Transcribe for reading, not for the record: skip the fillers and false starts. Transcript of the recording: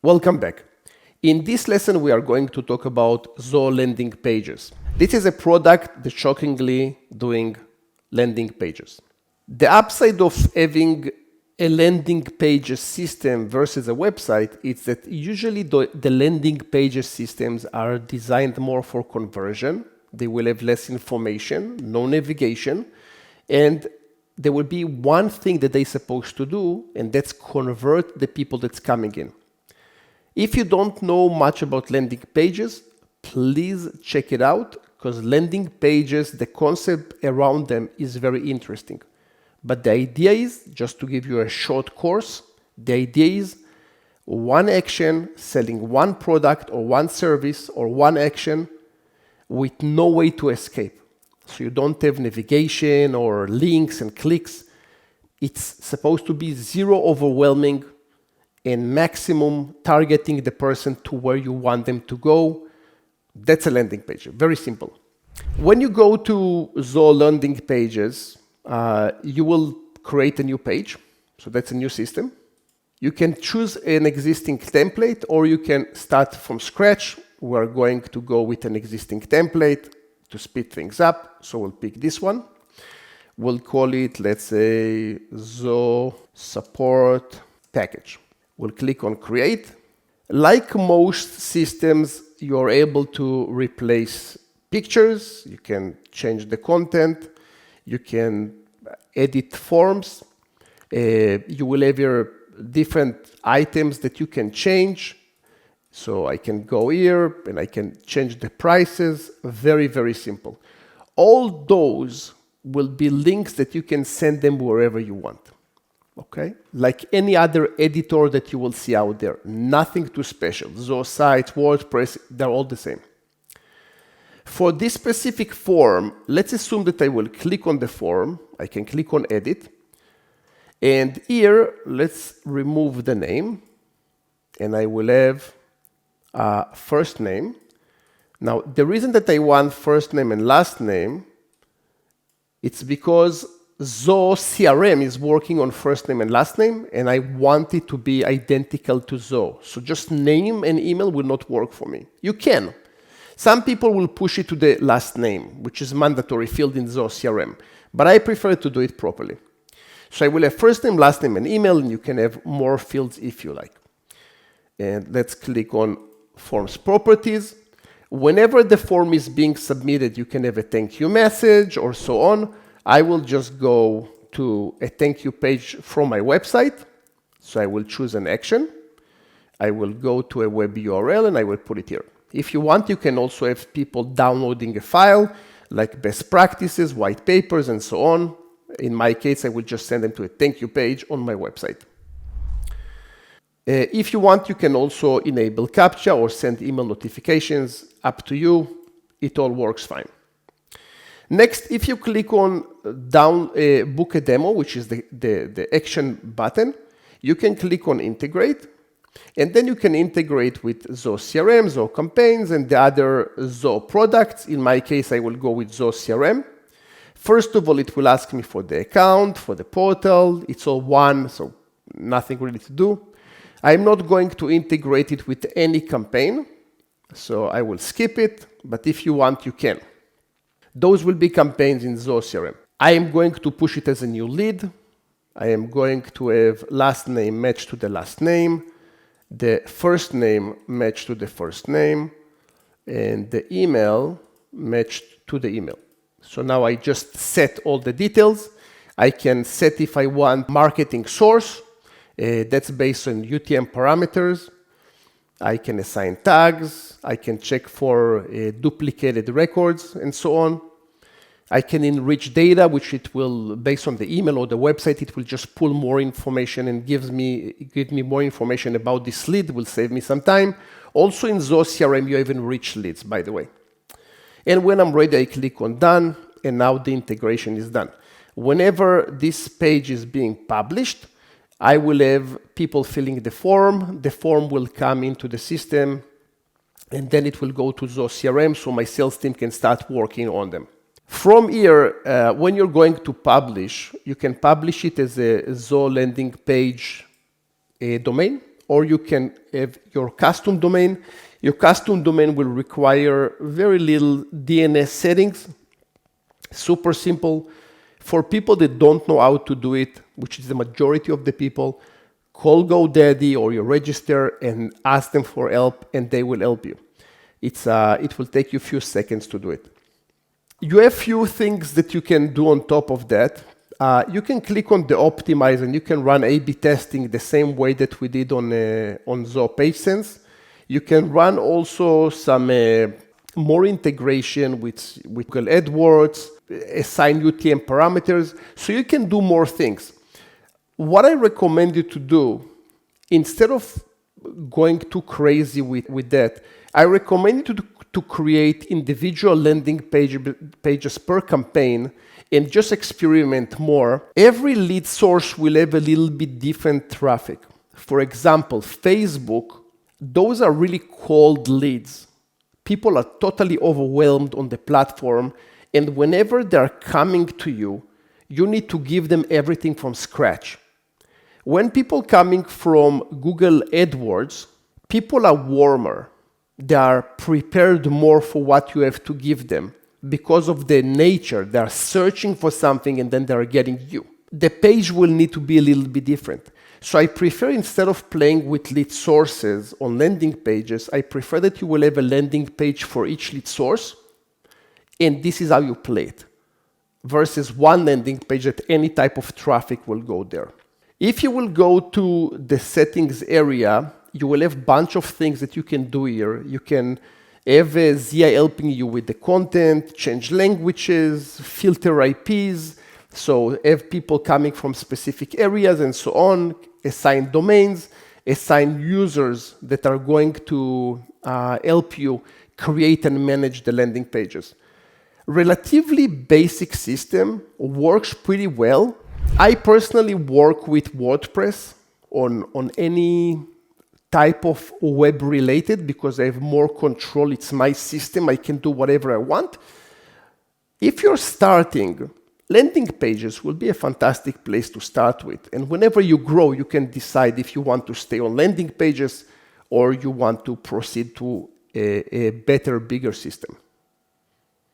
Welcome back. In this lesson, we are going to talk about Zoho landing pages. This is a product that's shockingly doing landing pages. The upside of having a landing page system versus a website is that usually the landing page systems are designed more for conversion. They will have less information, no navigation, and there will be one thing that they're supposed to do, and that's convert the people that's coming in. If you don't know much about landing pages, please check it out, because landing pages, the concept around them is very interesting. But the idea is, just to give you a short course, the idea is one action selling one product or one service or one action with no way to escape. So you don't have navigation or links and clicks. It's supposed to be zero overwhelming and maximum targeting the person to where you want them to go. That's a landing page, very simple. When you go to Zoho landing pages, you will create a new page. So that's a new system. You can choose an existing template or you can start from scratch. We're going to go with an existing template to speed things up. So we'll pick this one. We'll call it, let's say, Zoho support package. We'll click on create. Like most systems, you're able to replace pictures. You can change the content. You can edit forms. You will have your different items that you can change. So I can go here and I can change the prices. Very, very simple. All those will be links that you can send them wherever you want. Okay? Like any other editor that you will see out there. Nothing too special. Zoho sites, WordPress, they're all the same. For this specific form, let's assume that I will click on the form. I can click on edit. And here, let's remove the name. And I will have first name. Now, the reason that I want first name and last name, it's because Zoho CRM is working on first name and last name, and I want it to be identical to Zoho. So just name and email will not work for me. You can. Some people will push it to the last name, which is mandatory field in Zoho CRM, but I prefer to do it properly. So I will have first name, last name, and email, and you can have more fields if you like. And let's click on Forms Properties. Whenever the form is being submitted, you can have a thank you message or so on. I will just go to a thank you page from my website. So I will choose an action. I will go to a web URL and I will put it here. If you want, you can also have people downloading a file like best practices, white papers, and so on. In my case, I will just send them to a thank you page on my website. If you want, you can also enable CAPTCHA or send email notifications. Up to you. It all works fine. Next, if you click on book a demo, which is the action button, you can click on integrate, and then you can integrate with Zoho CRM, Zoho campaigns, and the other Zoho products. In my case, I will go with Zoho CRM. First of all, it will ask me for the account, for the portal. It's all one, so nothing really to do. I'm not going to integrate it with any campaign, so I will skip it, but if you want, you can. Those will be campaigns in Zoho CRM. I am going to push it as a new lead. I am going to have last name matched to the last name, the first name matched to the first name, and the email matched to the email. So now I just set all the details. I can set if I want marketing source. That's based on UTM parameters. I can assign tags. I can check for duplicated records and so on. I can enrich data, which it will, based on the email or the website, it will just pull more information and give me more information about this lead. Will save me some time. Also in Zoho CRM, you have enriched leads, by the way. And when I'm ready, I click on done, and now the integration is done. Whenever this page is being published, I will have people filling the form. The form will come into the system, and then it will go to Zoho CRM, so my sales team can start working on them. From here, when you're going to publish, you can publish it as a Zoho landing page domain, or you can have your custom domain. Your custom domain will require very little DNS settings, super simple. For people that don't know how to do it, which is the majority of the people, call GoDaddy or you register and ask them for help, and they will help you. It will take you a few seconds to do it. You have few things that you can do on top of that. You can click on the optimize and you can run A/B testing the same way that we did on Zoho PageSense. You can run also some more integration with Google AdWords, assign UTM parameters, so you can do more things. What I recommend you to do, instead of going too crazy with that, I recommend you to create individual landing pages per campaign and just experiment more. Every lead source will have a little bit different traffic. For example, Facebook, those are really cold leads. People are totally overwhelmed on the platform, and whenever they're coming to you, you need to give them everything from scratch. When people coming from Google AdWords, people are warmer. They are prepared more for what you have to give them because of their nature. They are searching for something and then they are getting you. The page will need to be a little bit different. So I prefer, instead of playing with lead sources on landing pages, I prefer that you will have a landing page for each lead source, and this is how you play it, versus one landing page that any type of traffic will go there. If you will go to the settings area, you will have a bunch of things that you can do here. You can have a ZI helping you with the content, change languages, filter IPs, so have people coming from specific areas and so on, assign domains, assign users that are going to help you create and manage the landing pages. Relatively basic system, works pretty well. I personally work with WordPress on any type of web related because I have more control. It's my system. I can do whatever I want. If you're starting, landing pages will be a fantastic place to start with. And whenever you grow, you can decide if you want to stay on landing pages or you want to proceed to a better, bigger system.